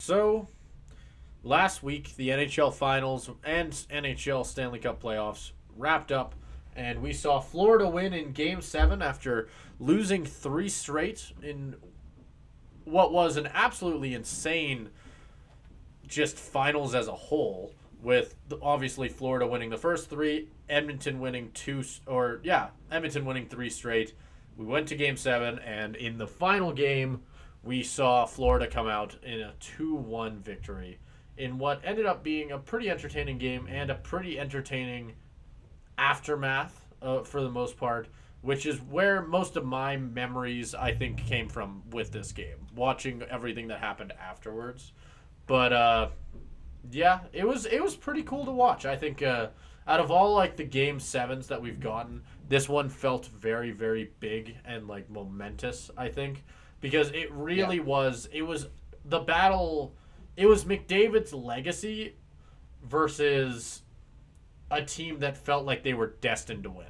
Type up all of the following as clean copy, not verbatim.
So, last week, the NHL Finals and NHL Stanley Cup playoffs wrapped up, and we saw Florida win in Game 7 after losing three straight in what was an absolutely insane just finals as a whole, with obviously Florida winning the first three, Edmonton winning Edmonton winning three straight. We went to Game 7, and in the final game, we saw Florida come out in a 2-1 victory in what ended up being a pretty entertaining game and a pretty entertaining aftermath for the most part, which is where most of my memories, I think, came from with this game, watching everything that happened afterwards. But yeah, it was pretty cool to watch. I think out of all like the game sevens that we've gotten, this one felt very very big and like momentous. I think because it really was. It was the battle. It was McDavid's legacy versus a team that felt like they were destined to win.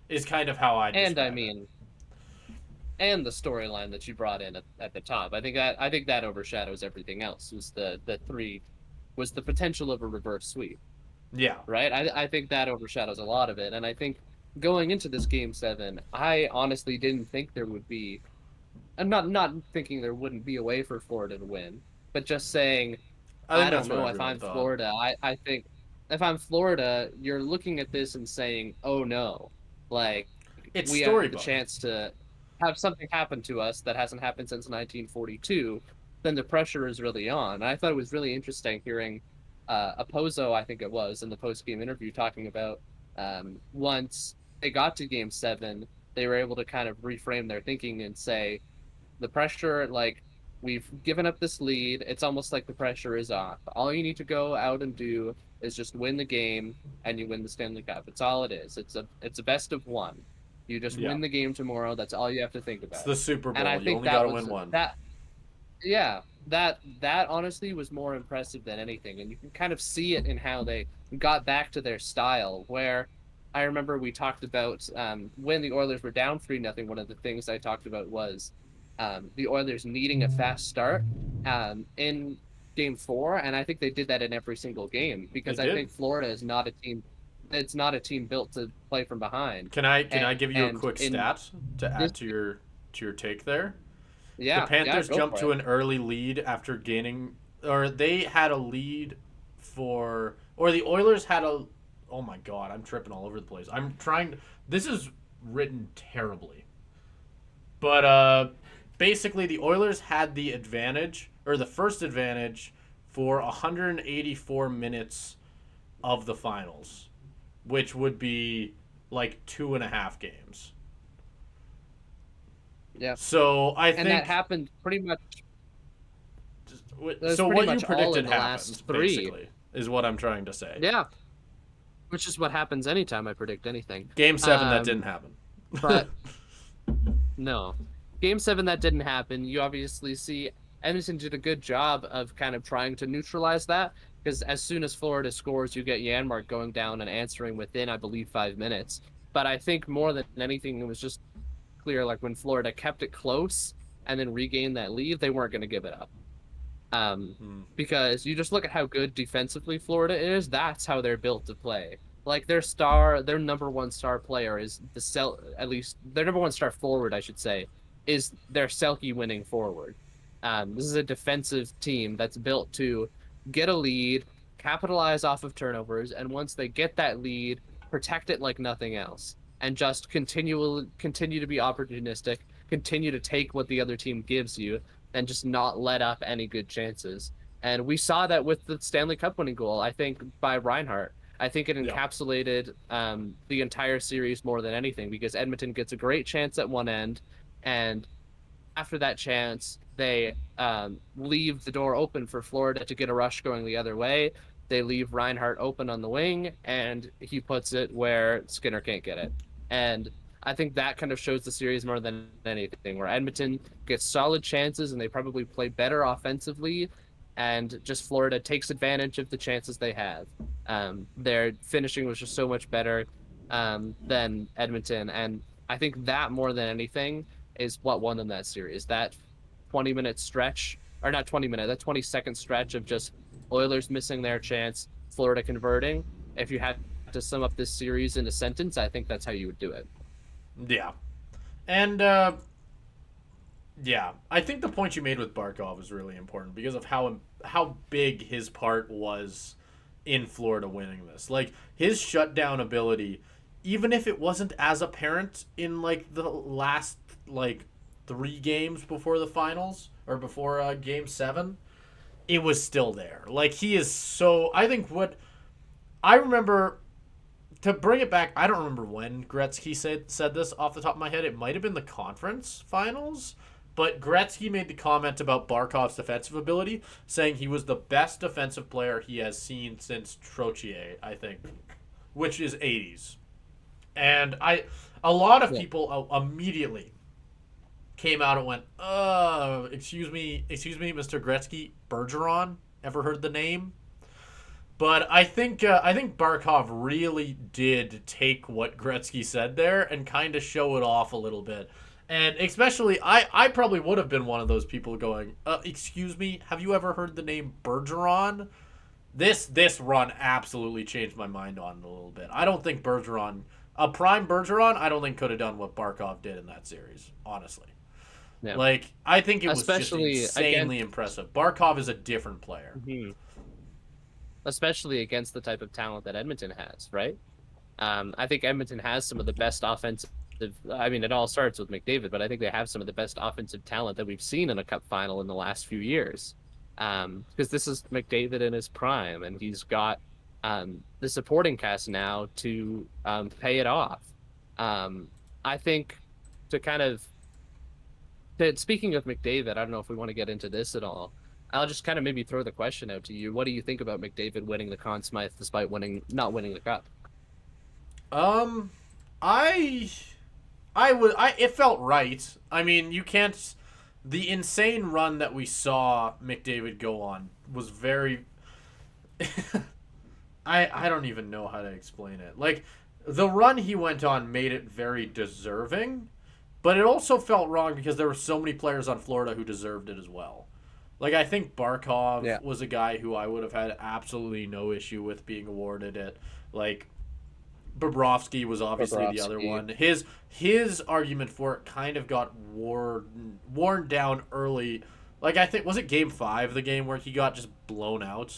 Is kind of how I And I describe it. mean, and the storyline that you brought in at the top. I think that overshadows everything else. Was the potential of a reverse sweep, Yeah, right? I think that overshadows a lot of it. And I think going into this game seven, I honestly didn't think there would be. I'm not thinking there wouldn't be a way for Florida to win, but just saying I I think don't that's what know if everyone I'm thought. Florida. I think if I'm Florida, you're looking at this and saying, "Oh no, like It's we have the storybook. chance to have something happen to us that hasn't happened since 1942." Then the pressure is really on. And I thought it was really interesting hearing Opozo, I think it was, in the post game interview talking about once they got to Game Seven, they were able to kind of reframe their thinking and say the pressure, like, we've given up this lead. It's almost like the pressure is off. All you need to go out and do is just win the game, and you win the Stanley Cup. It's all it is. It's a best of one. You just Yeah, win the game tomorrow. That's all you have to think it's about. the Super And I Bowl. You think only got that to was win one. that. Yeah, that honestly was more impressive than anything, and you can kind of see it in how they got back to their style. Where I remember we talked about when the Oilers were down 3-0. One of the things I talked about was the Oilers needing a fast start in Game Four, and I think they did that in every single game They because I did. think Florida is not a team. It's not a team built to play from behind, Can I and, give you a and quick in stat to this, add to your take there? The yeah, Panthers go jumped for to it. an early lead after gaining, or they had a lead or the Oilers had a. Oh my God, I'm tripping all over the place. I'm trying. This is written terribly, but basically the Oilers had the advantage or the first advantage for 184 minutes of the finals, which would be like 2.5 games. Yeah, So I and that think happened pretty much. That was so. pretty What you much all predicted in the happened, last three. basically, is what I'm trying to say. Yeah, which is what happens anytime I predict anything. Game 7, that didn't Um, happen. but no, Game Seven that didn't happen. You obviously see Edmonton did a good job of kind of trying to neutralize that because as soon as Florida scores, you get Yanmark going down and answering within, I believe, 5 minutes. But I think more than anything, it was just clear like when Florida kept it close and then regained that lead, they weren't going to give it up. Um, Hmm. because you just look at how good defensively Florida is. That's how they're built to play. Like their number one star player is at least their number one star forward, I should say, is their Selke winning forward. This is a defensive team that's built to get a lead, capitalize off of turnovers, and once they get that lead, protect it like nothing else, and just continue to be opportunistic, continue to take what the other team gives you, and just not let up any good chances. And we saw that with the Stanley Cup winning goal, I think, by Reinhardt. I think it Yeah. encapsulated the entire series more than anything because Edmonton gets a great chance at one end, and after that chance, they leave the door open for Florida to get a rush going the other way. They leave Reinhardt open on the wing, and he puts it where Skinner can't get it. And I think that kind of shows the series more than anything, where Edmonton gets solid chances and they probably play better offensively, and just Florida takes advantage of the chances they have. Their finishing was just so much better than Edmonton, and I think that more than anything is what won them that series. That 20-minute stretch or not 20-minute, that 20-second stretch of just Oilers missing their chance, Florida converting. If you had to sum up this series in a sentence, I think that's how you would do it. Yeah. And yeah, I think the point you made with Barkov is really important because of how big his part was in Florida winning this. Like his shutdown ability, even if it wasn't as apparent in like the last like 3 games before the finals or before game 7, it was still there. Like he is so I think what I remember to bring it back, I don't remember when Gretzky said this off the top of my head. It might have been the conference finals, but Gretzky made the comment about Barkov's defensive ability, saying he was the best defensive player he has seen since Trottier, I think, which is 80s. And a lot of people immediately came out and went, excuse me, Mr. Gretzky, Bergeron. Ever heard the name? But I think Barkov really did take what Gretzky said there and kind of show it off a little bit. And especially, I probably would have been one of those people going, excuse me, have you ever heard the name Bergeron? This run absolutely changed my mind on it a little bit. I don't think a prime Bergeron, I don't think could have done what Barkov did in that series, honestly. Yeah. Like, I think it was Especially just insanely impressive. Barkov is a different player. Mm-hmm. Especially against the type of talent that Edmonton has, right? I think Edmonton has some of the best offensive. I mean, it all starts with McDavid, but I think they have some of the best offensive talent that we've seen in a Cup final in the last few years. Because this is McDavid in his prime, and he's got the supporting cast now to pay it off. I think speaking of McDavid, I don't know if we want to get into this at all. I'll just kind of maybe throw the question out to you. What do you think about McDavid winning the Conn Smythe despite not winning the Cup? It felt right. I mean, you can't. The insane run that we saw McDavid go on was very. I don't even know how to explain it. Like, the run he went on made it very deserving, but it also felt wrong because there were so many players on Florida who deserved it as well. Like, I think Barkov was a guy who I would have had absolutely no issue with being awarded it. Like, Bobrovsky was obviously the other one. His argument for it kind of got worn down early. Like, I think, was it Game 5, the game where he got just blown out?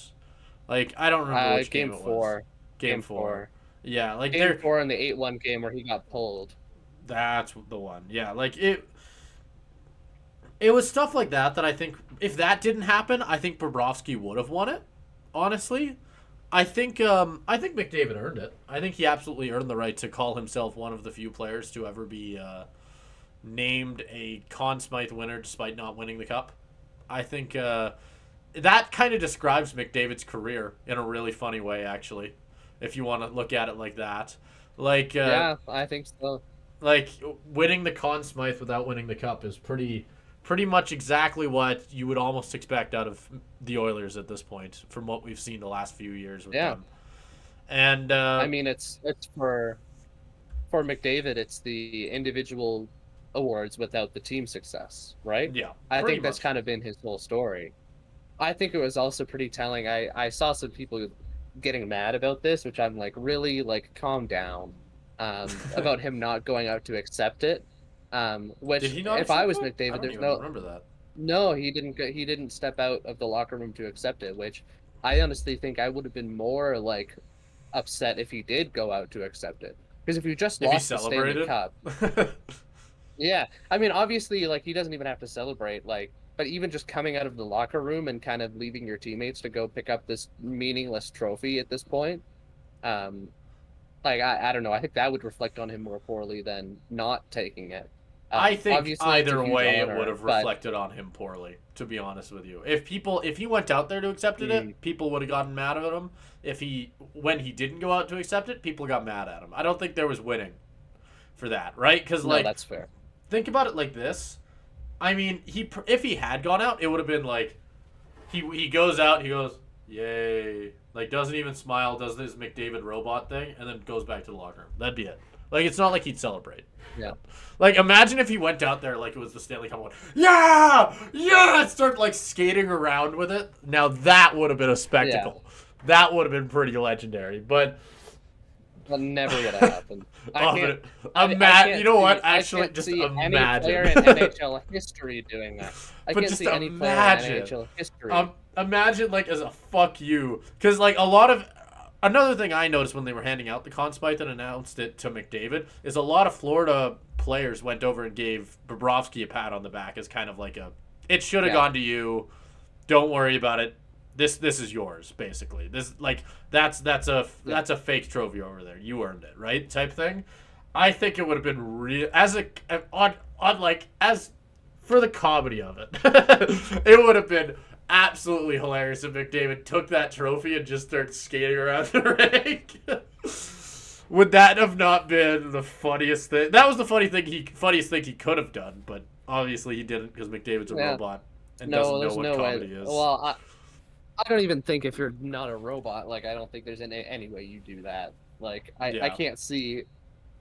Like, I don't remember which game it was. Game 4. Yeah, like Game 4 in the 8-1 game where he got pulled. That's the one. Yeah, like it was stuff like that I think if that didn't happen, I think Bobrovsky would have won it. Honestly, I think McDavid earned it. I think he absolutely earned the right to call himself one of the few players to ever be named a Conn Smythe winner despite not winning the Cup. I think that kind of describes McDavid's career in a really funny way, actually, if you want to look at it like that. Like yeah, I think so. Like, winning the Conn Smythe without winning the Cup is pretty much exactly what you would almost expect out of the Oilers at this point, from what we've seen the last few years with them. And I mean, it's for McDavid, it's the individual awards without the team success, right? Yeah, I think that's kind of been his whole story. I think it was also pretty telling. I saw some people getting mad about this, which I'm like, really, like, calm down. About him not going out to accept it. Which, did he not if I was McDavid, there's no remember that. No, he didn't step out of the locker room to accept it. Which I honestly think I would have been more like upset if he did go out to accept it. Because if you just lost the Stanley Cup, yeah, I mean, obviously, like, he doesn't even have to celebrate, like, but even just coming out of the locker room and kind of leaving your teammates to go pick up this meaningless trophy at this point, like, I don't know. I think that would reflect on him more poorly than not taking it. I think either way it would have reflected on him poorly, to be honest with you. If he went out there to accept it, people would have gotten mad at him. When he didn't go out to accept it, people got mad at him. I don't think there was winning for that, right? Because, like, that's fair. Think about it like this. I mean, if he had gone out, it would have been like, he goes out, he goes, yay. Like, doesn't even smile, does this McDavid robot thing, and then goes back to the locker room. That'd be it. Like, it's not like he'd celebrate. Yeah. Like, imagine if he went out there like it was the Stanley Cup one. Yeah! Yeah! And start, like, skating around with it. Now, that would have been a spectacle. That would have been pretty legendary. But... That never would have happened. You know what? Actually, just imagine. Any player in NHL history doing that. I can't see any player in NHL history. Imagine, like, as a fuck you. Because, like, a lot of... Another thing I noticed when they were handing out the Conn Smythe and announced it to McDavid is a lot of Florida players went over and gave Bobrovsky a pat on the back as kind of like a, it should have gone to you. Don't worry about it. This is yours, basically. This like that's a fake trophy over there. You earned it, right? Type thing. I think it would have been real as as for the comedy of it. It would have been absolutely hilarious if McDavid took that trophy and just started skating around the rink. Would that have not been the funniest thing? That was the funniest thing he could have done, but obviously he didn't because McDavid's a robot and doesn't know what comedy is. Well, I don't even think if you're not a robot, like I don't think there's any way you do that. Like I can't see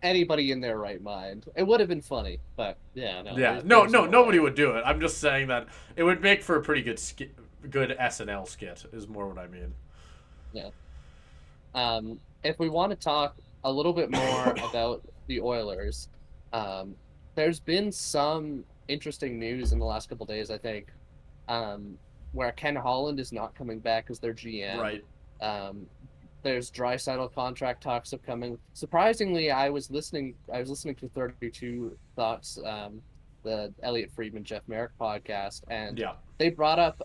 anybody in their right mind. It would have been funny, but nobody would do it. I'm just saying that it would make for a pretty good SNL skit is more what I mean. Yeah. If we want to talk a little bit more about the Oilers, there's been some interesting news in the last couple days, I think, where Ken Holland is not coming back as their GM. Right. There's Draisaitl contract talks upcoming. Surprisingly, I was listening to 32 Thoughts, the Elliot Friedman, Jeff Merrick podcast, and they brought up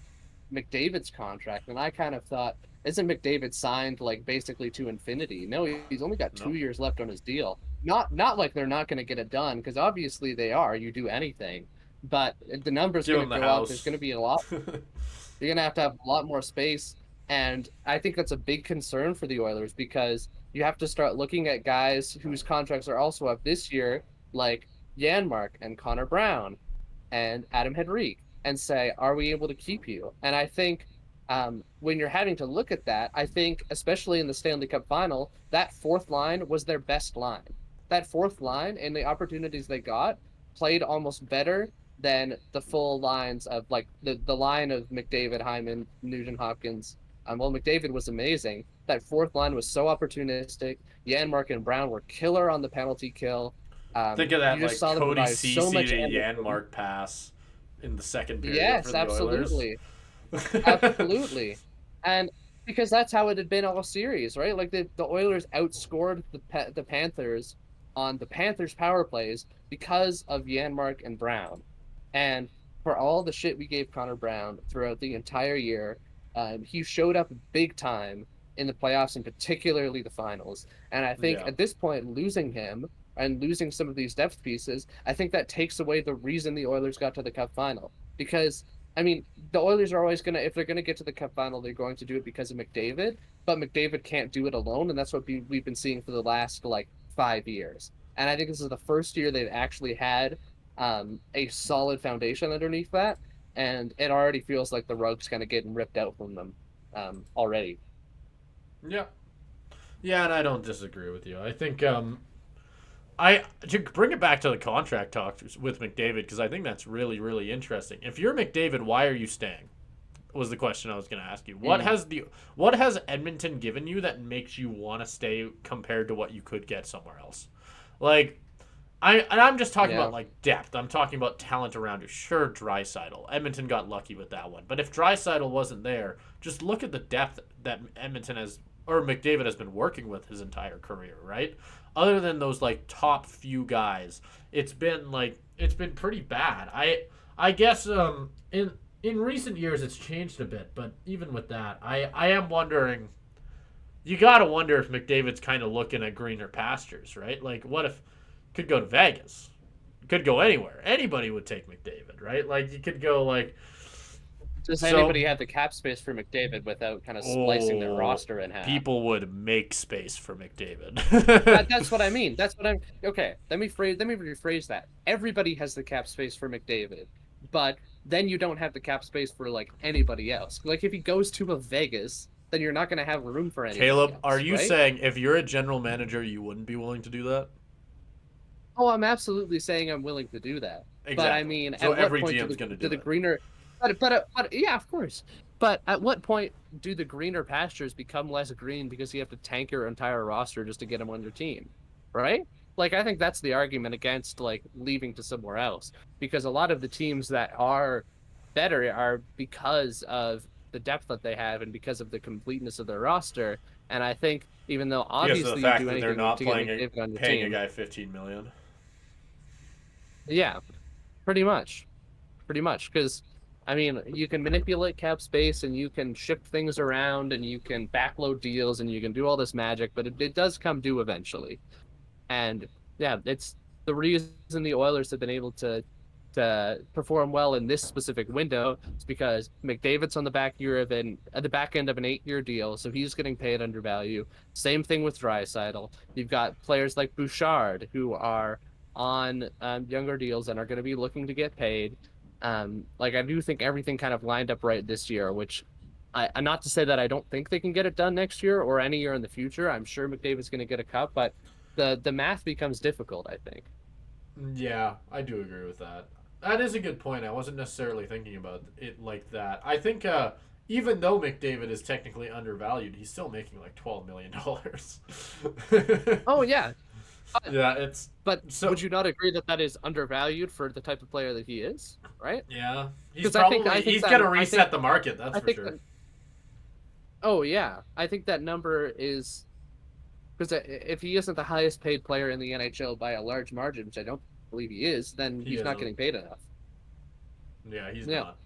McDavid's contract, and I kind of thought, isn't McDavid signed like basically to infinity? No, he's only got 2 years left on his deal. Not like they're not going to get it done, because obviously they are. You do anything, but the numbers going to go up. There's going to be a lot. You're going to have a lot more space. And I think that's a big concern for the Oilers, because you have to start looking at guys whose contracts are also up this year, like Janmark and Connor Brown and Adam Henrique, and say, are we able to keep you? And I think when you're having to look at that, I think, especially in the Stanley Cup final, that fourth line was their best line. That fourth line and the opportunities they got played almost better than the full lines of, like, the line of McDavid, Hyman, Nugent Hopkins. Well, McDavid was amazing. That fourth line was so opportunistic. Janmark and Brown were killer on the penalty kill. Think of that, like, Cody Ceci to Janmark pass in the second period for the absolutely. Oilers. Absolutely. And because that's how it had been all series, right? Like, the Oilers outscored the Panthers on the Panthers' power plays because of Janmark and Brown. And for all the shit we gave Connor Brown throughout the entire year, he showed up big time in the playoffs, and particularly the finals. And I think at this point, losing him and losing some of these depth pieces, I think that takes away the reason the Oilers got to the Cup final. Because, I mean, the Oilers are always going to, if they're going to get to the Cup final, they're going to do it because of McDavid. But McDavid can't do it alone, and that's what we've been seeing for the last, 5 years. And I think this is the first year they've actually had a solid foundation underneath that. And it already feels like the rug's kind of getting ripped out from them already. Yeah. Yeah, and I don't disagree with you. I think to bring it back to the contract talk with McDavid, because I think that's really, really interesting. If you're McDavid, why are you staying? Was the question I was going to ask you. What has Edmonton given you that makes you want to stay compared to what you could get somewhere else? Like, I'm just talking about, like, depth. I'm talking about talent around you. Sure, Draisaitl. Edmonton got lucky with that one. But if Draisaitl wasn't there, just look at the depth that Edmonton has, or McDavid has been working with his entire career, right? Other than those, like, top few guys, it's been pretty bad. I guess in recent years it's changed a bit, but even with that, I am wondering, you got to wonder if McDavid's kind of looking at greener pastures, right? Like, what if could go to Vegas, could go anywhere. Anybody would take McDavid, right? Like, you could go, like, does anybody have the cap space for McDavid without kind of splicing their roster in half? People would make space for McDavid. That's what I mean. That's what I'm. Okay, let me rephrase that. Everybody has the cap space for McDavid, but then you don't have the cap space for, like, anybody else. Like, if he goes to a Vegas, then you're not going to have room for anybody Caleb, else, are you right? saying if you're a general manager, you wouldn't be willing to do that? Oh, I'm absolutely saying I'm willing to do that. Exactly. But I mean, so at every what point GM's going to do do the it. greener, but yeah, of course. But at what point do the greener pastures become less green because you have to tank your entire roster just to get them on your team, right? Like I think that's the argument against like leaving to somewhere else, because a lot of the teams that are better are because of the depth that they have and because of the completeness of their roster. And I think even though Because of the obviously you fact do that they're anything not to get playing McDavid on your paying a team, guy 15 million. yeah, pretty much. Pretty much, because I mean, you can manipulate cap space and you can shift things around and you can backload deals and you can do all this magic, but it does come due eventually. And yeah, it's the reason the Oilers have been able to perform well in this specific window is because McDavid's on the at the back end of an 8-year deal, so he's getting paid under value. Same thing with Draisaitl. You've got players like Bouchard who are on younger deals and are going to be looking to get paid. Like I do think everything kind of lined up right this year, which not to say that I don't think they can get it done next year or any year in the future. I'm sure McDavid's going to get a cup, but the math becomes difficult, I think. Yeah, I do agree with that. That is a good point. I wasn't necessarily thinking about it like that. I think even though McDavid is technically undervalued, he's still making like $12 million. Oh yeah, Yeah, it's but so. would you not agree that that is undervalued for the type of player that he is, right? Yeah, he's 'Cause probably I think he's that gonna I reset think the market. That's I for think sure. that, oh yeah, I think that number is because if he isn't the highest paid player in the NHL by a large margin, which I don't believe he is, then He he's not isn't. getting paid enough. Yeah, he's Yeah, not.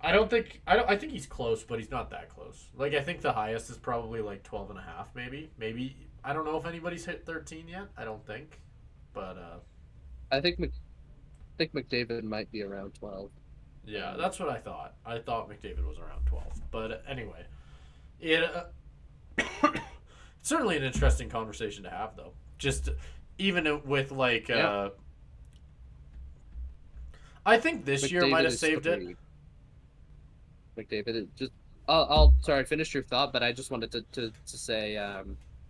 I don't think I don't. I think he's close, but he's not that close. Like I think the highest is probably like 12 and a half, maybe. Maybe I don't know if anybody's hit 13 yet. I don't think, but I think think McDavid might be around 12. yeah, that's what I thought. I thought McDavid was around 12, but anyway, it certainly an interesting conversation to have, though. Just even with like, Yeah, I think this year might McDavid have is saved it. 3. McDavid is just. I'll sorry, finish your thought, but I just wanted to say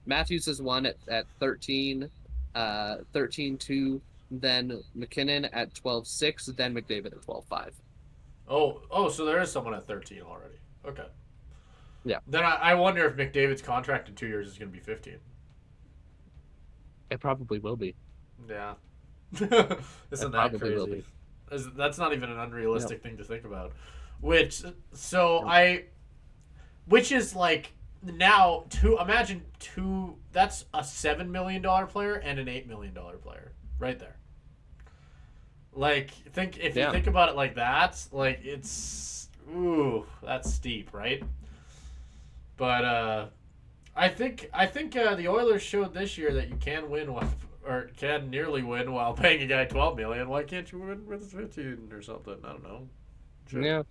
Matthews is one at 13, 13-2, then McKinnon at 12-6, then McDavid at 12-5. Oh, so there is someone at 13 already. Okay. Yeah, Then I wonder if McDavid's contract in 2 years is going to be 15. it probably will be. Yeah. It Isn't that probably will crazy? be. That's not even an Yep. unrealistic thing to think about. Which, so Yep. which is like now imagine that's a $7 million player and an $8 million player right there. Like if you Yeah. think about it like that, like it's that's steep, right? But I think the Oilers showed this year that you can win or can nearly win while paying a guy 12 million. Why can't you win with 15 or something? I don't know. Sure. Yeah.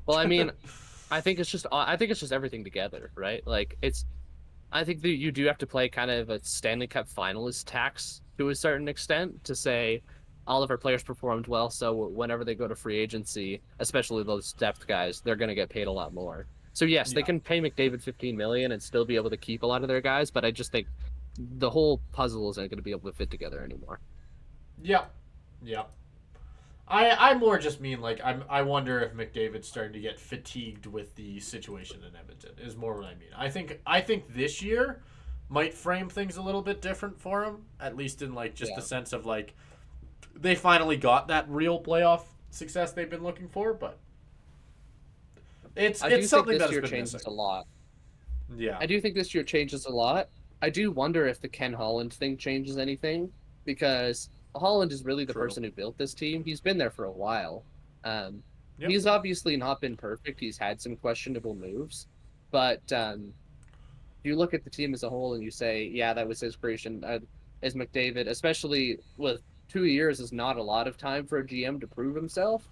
Well, I mean, I think it's just everything together, right? Like I think that you do have to play kind of a Stanley Cup finalist tax to a certain extent to say all of our players performed well, so whenever they go to free agency, especially those depth guys, they're going to get paid a lot more. So yes, they Yeah. can pay McDavid 15 million and still be able to keep a lot of their guys, but I just think the whole puzzle isn't going to be able to fit together anymore. Yep. Yep. I more just mean like I wonder if McDavid's starting to get fatigued with the situation in Edmonton is more what I mean. I think this year might frame things a little bit different for him, at least in like just Yeah. the sense of like they finally got that real playoff success they've been looking for, but I do it's think something this that has year been changes missing. a lot. Yeah. I do think this year changes a lot. I do wonder if the Ken Holland thing changes anything because Holland is really the True. person who built this team. He's been there for a while. Yep. He's obviously not been perfect. He's had some questionable moves, but you look at the team as a whole and you say, yeah, that was his creation. As McDavid, especially with 2 years, is not a lot of time for a GM to prove himself.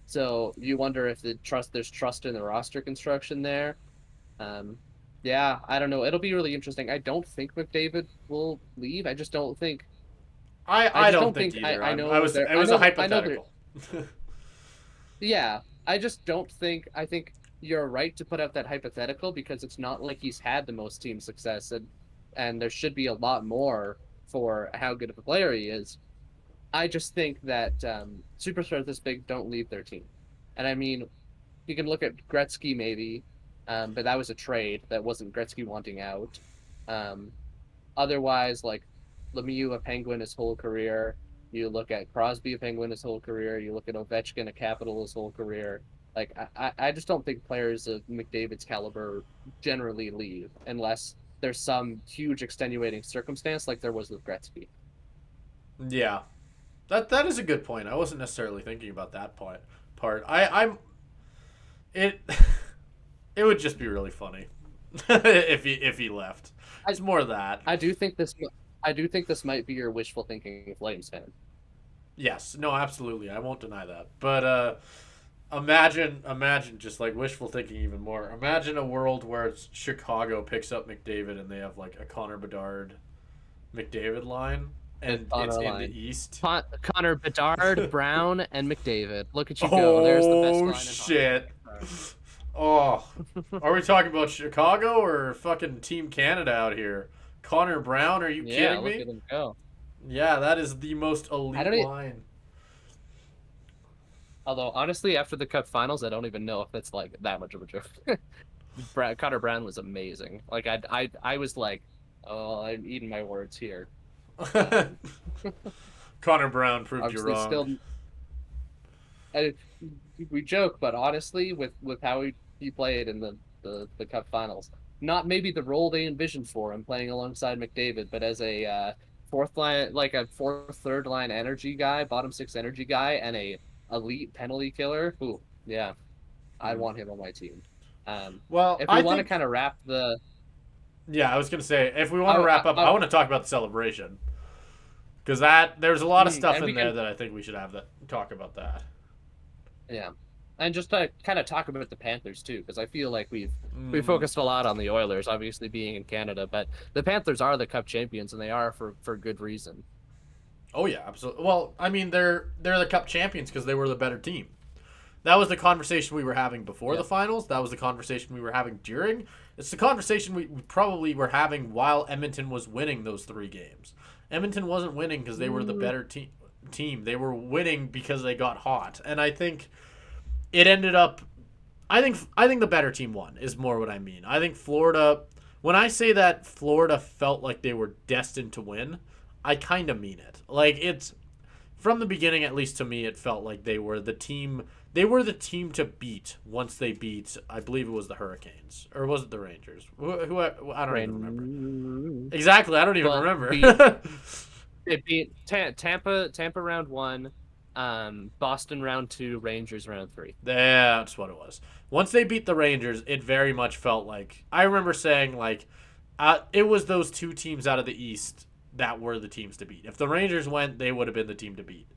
So you wonder if there's trust in the roster construction there. Yeah, I don't know. It'll be really interesting. I don't think McDavid will leave. I just don't think. I I just don't don't think think. either. I I'm- know I was there. it was a I know there. hypothetical. Yeah, I just don't think. I think you're right to put out that hypothetical because it's not like he's had the most team success, and there should be a lot more for how good of a player he is. I just think that superstars this big don't leave their team. And I mean, you can look at Gretzky maybe, but that was a trade. That wasn't Gretzky wanting out. Um, Otherwise, like Lemieux, a Penguin his whole career. You look at Crosby, a Penguin his whole career. You look at Ovechkin, a Capital his whole career. Like I just don't think players of McDavid's caliber generally leave unless there's some huge extenuating circumstance like there was with Gretzky. Yeah, that is a good point. I wasn't necessarily thinking about that part. I'm it. It would just be really funny if he left. It's more of that. I do think this might be your wishful thinking, Flames fan. Yes, no, absolutely. I won't deny that. But imagine just like wishful thinking even more. Imagine a world where it's Chicago picks up McDavid and they have like a Connor Bedard McDavid line, and it's in the East. Connor Bedard, Brown, and McDavid. Look at you go. There's the best line in hockey. Shit. Oh, are we talking about Chicago or fucking Team Canada out here? Connor Brown, are you kidding me? Look at him go. Yeah, that is the most elite line. Although, honestly, after the Cup Finals, I don't even know if it's like that much of a joke. Connor Brown was amazing. Like I was like, oh, I'm eating my words here. Connor Brown proved you wrong. Still, we joke, but honestly, with how he played in the Cup Finals, not maybe the role they envisioned for him playing alongside McDavid, but as a fourth line, like a third line energy guy, bottom six energy guy, and a elite penalty killer. Ooh, yeah, I want him on my team. Well, if we want to kind of wrap the, yeah, I was gonna say if we want to wrap up, I want to talk about the celebration because there's a lot of stuff in there that I think we should talk about that. Yeah. And just to kind of talk about the Panthers too, because I feel like we've focused a lot on the Oilers, obviously being in Canada, but the Panthers are the Cup champions, and they are for good reason. Oh yeah, absolutely. Well, I mean they're the Cup champions because they were the better team. That was the conversation we were having before the finals. That was the conversation we were having during. It's the conversation we probably were having while Edmonton was winning those 3 games. Edmonton wasn't winning because they were the better team. They were winning because they got hot, and I think it ended up. I think the better team won is more what I mean. I think Florida. When I say that Florida felt like they were destined to win, I kind of mean it. Like it's from the beginning, at least to me, it felt like they were the team. They were the team to beat once they beat. I believe it was the Hurricanes, or was it the Rangers? Who I don't even remember. Exactly, I don't even remember. It beat Tampa round 1, Boston round 2, Rangers round 3. Yeah, that's what it was. Once they beat the Rangers, it very much felt like I remember saying like it was those 2 teams out of the East that were the teams to beat. If the Rangers went, they would have been the team to beat.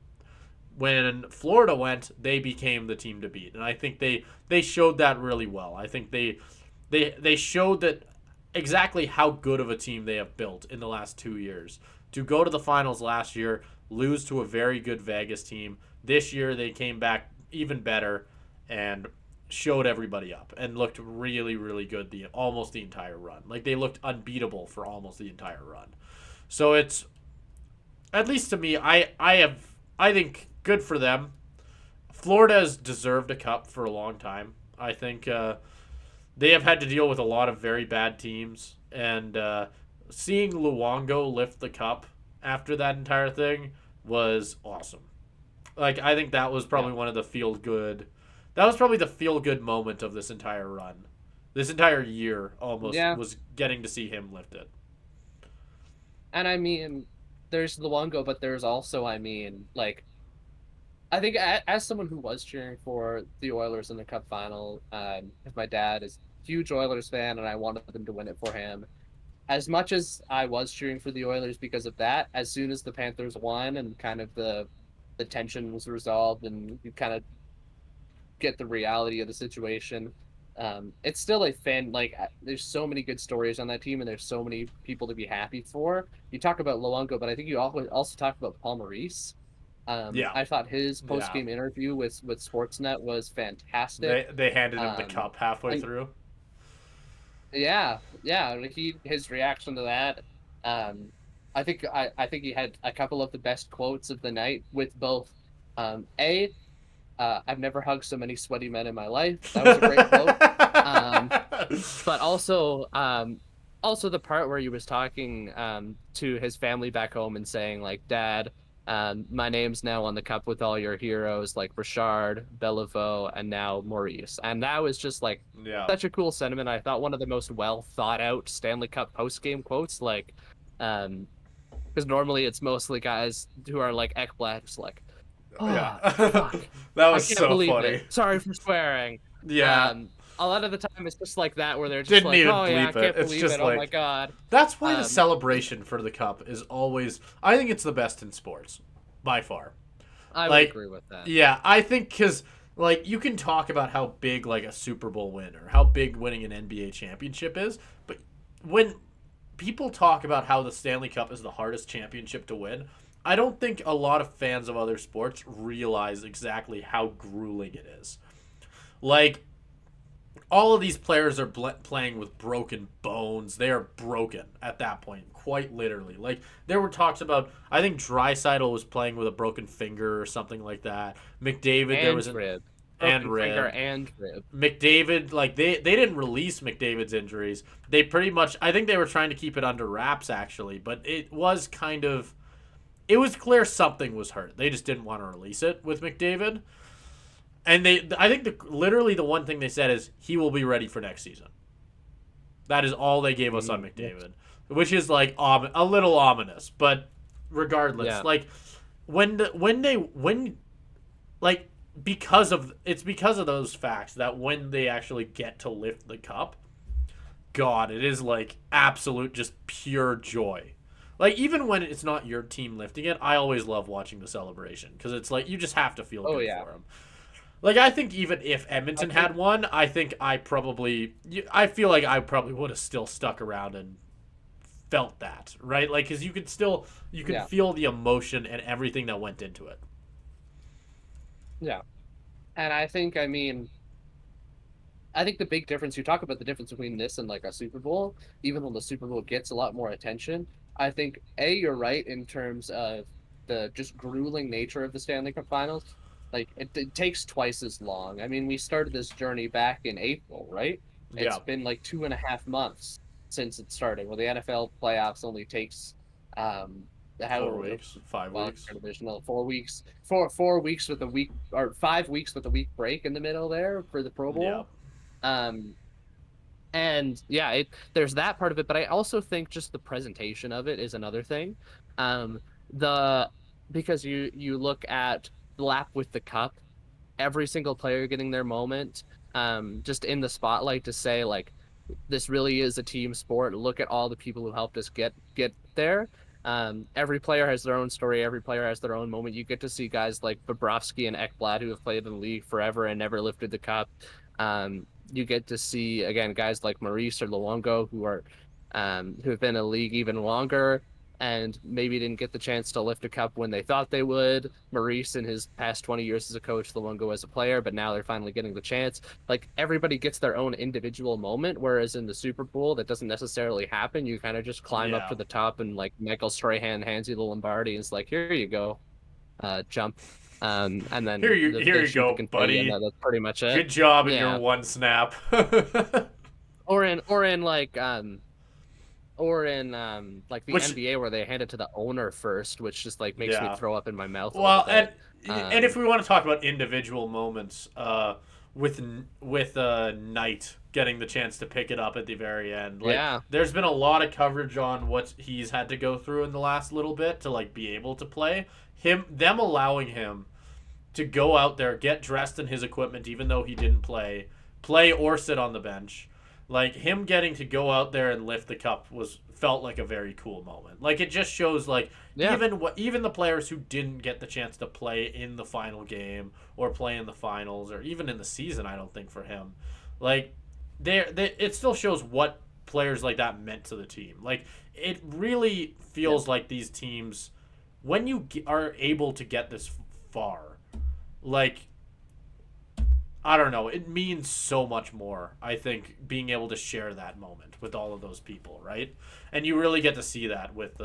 When Florida went, they became the team to beat, and I think they showed that really well. I think they showed that exactly how good of a team they have built in the last 2 years. To go to the finals last year, lose to a very good Vegas team. This year they came back even better and showed everybody up and looked really, really good almost the entire run. Like they looked unbeatable for almost the entire run. So it's, at least to me, I think good for them. Florida has deserved a cup for a long time. I think they have had to deal with a lot of very bad teams, and seeing Luongo lift the cup after that entire thing was awesome. Like I think that was probably one of the feel-good. That was probably the feel-good moment of this entire run. This entire year almost was getting to see him lift it. And I mean, there's Luongo, but there's also, I mean, like, I think as someone who was cheering for the Oilers in the Cup final, my dad is a huge Oilers fan, and I wanted them to win it for him. As much as I was cheering for the Oilers because of that, as soon as the Panthers won and kind of the tension was resolved and you kind of get the reality of the situation, it's still a fan. Like, there's so many good stories on that team, and there's so many people to be happy for. You talk about Luongo, but I think you also talk about Paul Maurice. I thought his post-game interview with Sportsnet was fantastic. They handed him the cup halfway through. Yeah. His reaction to that, I think he had a couple of the best quotes of the night with both A, I've never hugged so many sweaty men in my life. That was a great quote. Um, but also the part where he was talking to his family back home and saying like, Dad, my name's now on the cup with all your heroes like Richard, Beliveau, and now Maurice. And that was just like Yeah. such a cool sentiment. I thought one of the most well thought out Stanley Cup post game quotes, like because normally it's mostly guys who are like Ekblad, just like, oh, Yeah. fuck. That I was can't so believe funny. it. Sorry for swearing. Yeah. A lot of the time it's just like that where they're just Didn't like, even oh yeah, I bleep it. can't It's believe just it. like, Oh my god. that's why the Um, celebration for the cup is always, I think it's the best in sports, by far. I would Like, agree with that. yeah, I think because, like, you can talk about how big, like, a Super Bowl win or how big winning an NBA championship is, but when people talk about how the Stanley Cup is the hardest championship to win, I don't think a lot of fans of other sports realize exactly how grueling it is. Like, all of these players are playing with broken bones. They are broken at that point, quite literally. Like, there were talks about, I think Draisaitl was playing with a broken finger or something like that. McDavid, there And was an rib. and Broken finger rib. and rib. McDavid, like, they didn't release McDavid's injuries. They pretty much, I think they were trying to keep it under wraps actually, but it was kind of, it was clear something was hurt. They just didn't want to release it with McDavid. And I think literally the one thing they said is he will be ready for next season. That is all they gave us on McDavid, which is like a little ominous. But regardless, Yeah. like when like because of those facts that when they actually get to lift the cup, God, it is like absolute just pure joy. Like even when it's not your team lifting it, I always love watching the celebration because it's like you just have to feel Oh, good yeah. for them. Like I think even if Edmonton had won, I think I feel like I probably would have still stuck around and felt that, right? Like cuz you could Yeah. feel the emotion and everything that went into it. Yeah. And I think the big difference, you talk about the difference between this and like a Super Bowl, even though the Super Bowl gets a lot more attention. I think you're right in terms of the just grueling nature of the Stanley Cup Finals. Like it takes twice as long. I mean, we started this journey back in April, right? It's Yeah. been like 2.5 months since it started. Well, the NFL playoffs only takes how 4 weeks, 5 weeks. divisional 4 weeks, 4 weeks with a week or 5 weeks with a week break in the middle there for the Pro Bowl. Yeah. And yeah, there's that part of it, but I also think just the presentation of it is another thing. The because you look at the lap with the cup, every single player getting their moment, just in the spotlight to say like, this really is a team sport. Look at all the people who helped us get there. Every player has their own story. Every player has their own moment. You get to see guys like Bobrovsky and Ekblad who have played in the league forever and never lifted the cup. You get to see again guys like Maurice or Luongo who have been in the league even longer and maybe didn't get the chance to lift a cup when they thought they would. Maurice in his past 20 years as a coach, Luongo as a player, but now they're finally getting the chance. Like everybody gets their own individual moment, whereas in the Super Bowl that doesn't necessarily happen. You kind of just climb up to the top and like Michael Strahan hands you the Lombardi and it's like, here you go, jump. And then Here you go, buddy. And that's pretty much it. Good job in your one snap. or in like the NBA where they hand it to the owner first, which just like makes me throw up in my mouth. Well, and if we want to talk about individual moments, with Knight getting the chance to pick it up at the very end, like there's been a lot of coverage on what he's had to go through in the last little bit to like be able to play. Them allowing him to go out there, get dressed in his equipment, even though he didn't play or sit on the bench. Like him getting to go out there and lift the cup felt like a very cool moment. Like it just shows like even the players who didn't get the chance to play in the final game or play in the finals or even in the season, I don't think for him, like it still shows what players like that meant to the team. Like it really feels like these teams, when you are able to get this far, like I don't know, it means so much more, I think, being able to share that moment with all of those people, right? And you really get to see that with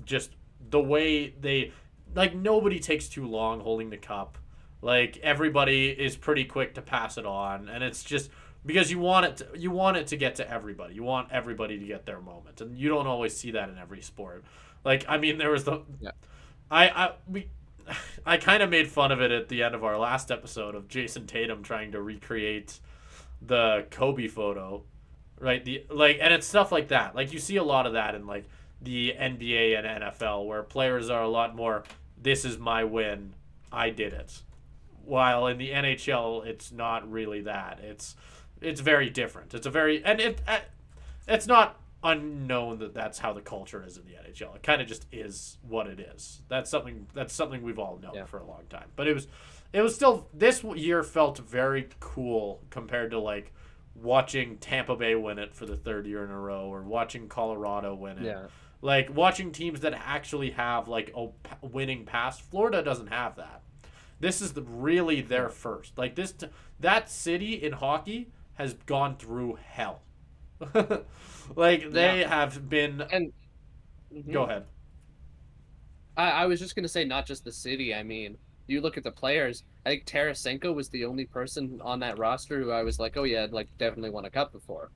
just the way they, like, nobody takes too long holding the cup. Like, everybody is pretty quick to pass it on, and it's just because you want it to get to everybody. You want everybody to get their moment, and you don't always see that in every sport. Like, I mean, there was the Yeah. I kind of made fun of it at the end of our last episode of Jason Tatum trying to recreate the Kobe photo, right? And it's stuff like that. Like, you see a lot of that in like the NBA and NFL where players are a lot more, this is my win, I did it. While in the NHL it's not really that. It's very different. It's a very and it's not unknown that that's how the culture is in the NHL. It kind of just is what it is. That's something we've all known for a long time. But it was still, this year felt very cool compared to like watching Tampa Bay win it for the third year in a row, or watching Colorado win it. Yeah. Like watching teams that actually have like a winning past. Florida doesn't have that. This is really their first. Like that city in hockey has gone through hell. Like they have been. And Go ahead. I was just gonna say, not just the city. I mean, you look at the players. I think Tarasenko was the only person on that roster who I was like, oh yeah, I'd like definitely won a cup before.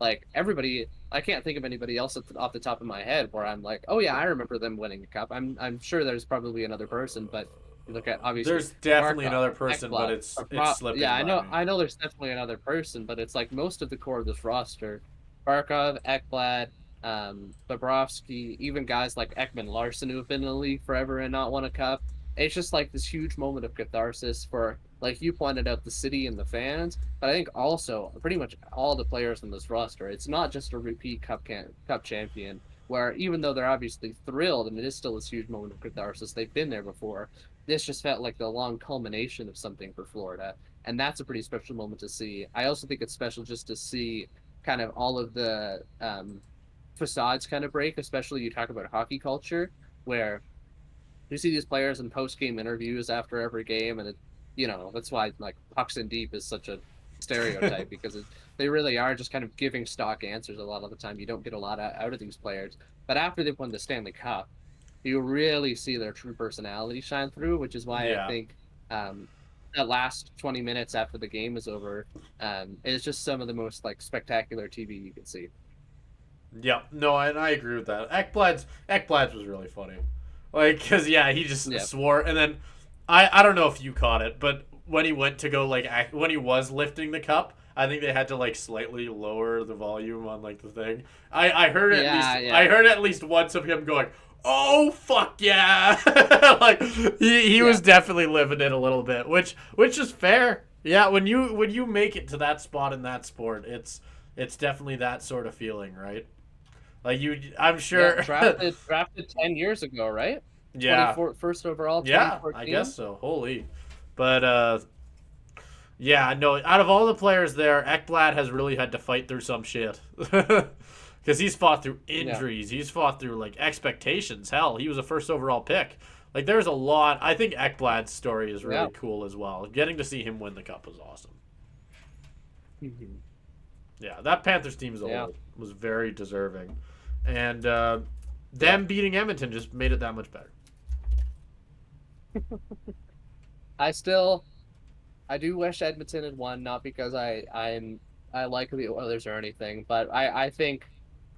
Like everybody, I can't think of anybody else off the top of my head where I'm like, oh yeah, I remember them winning a cup. I'm sure there's probably another person, but you look at obviously. There's definitely Barkov, another person, Ekblad, but it's slipping. Yeah, by I me. know. There's definitely another person, but it's like most of the core of this roster: Barkov, Ekblad, Bobrovsky, even guys like Ekman Larson who have been in the league forever and not won a cup. It's just like this huge moment of catharsis for, like you pointed out, the city and the fans, but I think also pretty much all the players in this roster. It's not just a repeat cup champion, where even though they're obviously thrilled and it is still this huge moment of catharsis, they've been there before. This just felt like the long culmination of something for Florida, and that's a pretty special moment to see. I also think it's special just to see kind of all of the facades kind of break, especially you talk about hockey culture, where you see these players in post-game interviews after every game, and that's why like pucks in deep is such a stereotype because they really are just kind of giving stock answers a lot of the time. You don't get a lot out of these players, but after they've won the Stanley Cup, you really see their true personality shine through, which is why I think that last 20 minutes after the game is over is just some of the most like spectacular TV you can see. Yeah, no, and I agree with that. Ekblad's was really funny, like because he just swore, and then I don't know if you caught it, but when he went to go when he was lifting the cup, I think they had to like slightly lower the volume on like the thing. I heard I heard at least once of him going, "Oh fuck yeah!" Like he was definitely living it a little bit, which is fair. Yeah, when you make it to that spot in that sport, it's definitely that sort of feeling, right? Like I'm sure drafted 10 years ago, right? Yeah, first overall. Yeah, I guess so. Holy, but yeah, no. Out of all the players there, Ekblad has really had to fight through some shit because he's fought through injuries. He's fought through like expectations. Hell, he was a first overall pick. Like there's a lot. I think Ekblad's story is really cool as well. Getting to see him win the cup was awesome. Mm-hmm. Yeah, that Panthers team as a whole was very deserving, and them beating Edmonton just made it that much better. I do wish Edmonton had won, not because I like the Oilers or anything, but I think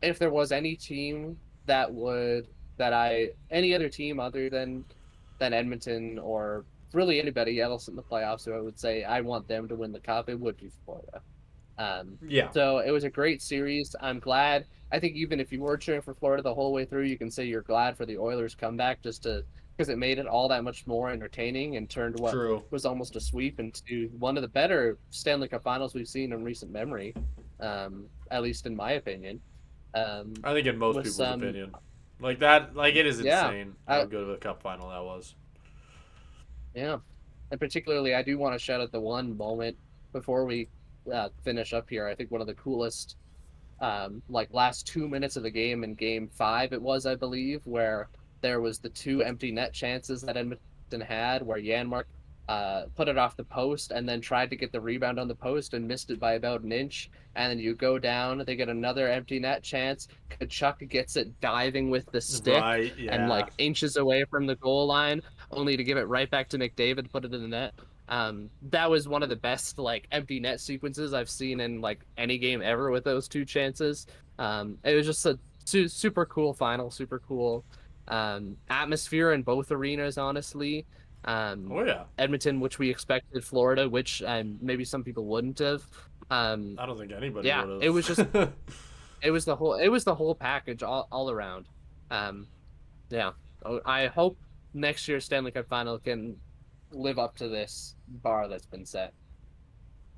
if there was any team any other team other than Edmonton or really anybody else in the playoffs who I would say I want them to win the cup, it would be Florida. So it was a great series. I'm glad. I think even if you were cheering for Florida the whole way through, you can say you're glad for the Oilers' comeback because it made it all that much more entertaining and turned what was almost a sweep into one of the better Stanley Cup finals we've seen in recent memory, at least in my opinion. I think in most people's opinion. Like that, like it is insane how good of a cup final that was. Yeah. And particularly, I do want to shout out the one moment before we finish up here. I think one of the coolest last 2 minutes of the game in Game 5 it was, I believe, where there was the two empty net chances that Edmonton had, where Janmark put it off the post, and then tried to get the rebound on the post and missed it by about an inch. And then you go down, they get another empty net chance. Kachuk gets it diving with the stick Right, and yeah. like inches away from the goal line, only to give it right back to McDavid to put it in the net. That was one of the best like empty net sequences I've seen in like any game ever with those two chances. It was just a super cool final, super cool atmosphere in both arenas, honestly. Oh yeah. Edmonton, which we expected, Florida, which maybe some people wouldn't have. I don't think anybody Yeah, would have. it was just it was the whole package all around. Um, yeah, I hope next year's Stanley Cup final can live up to this bar that's been set.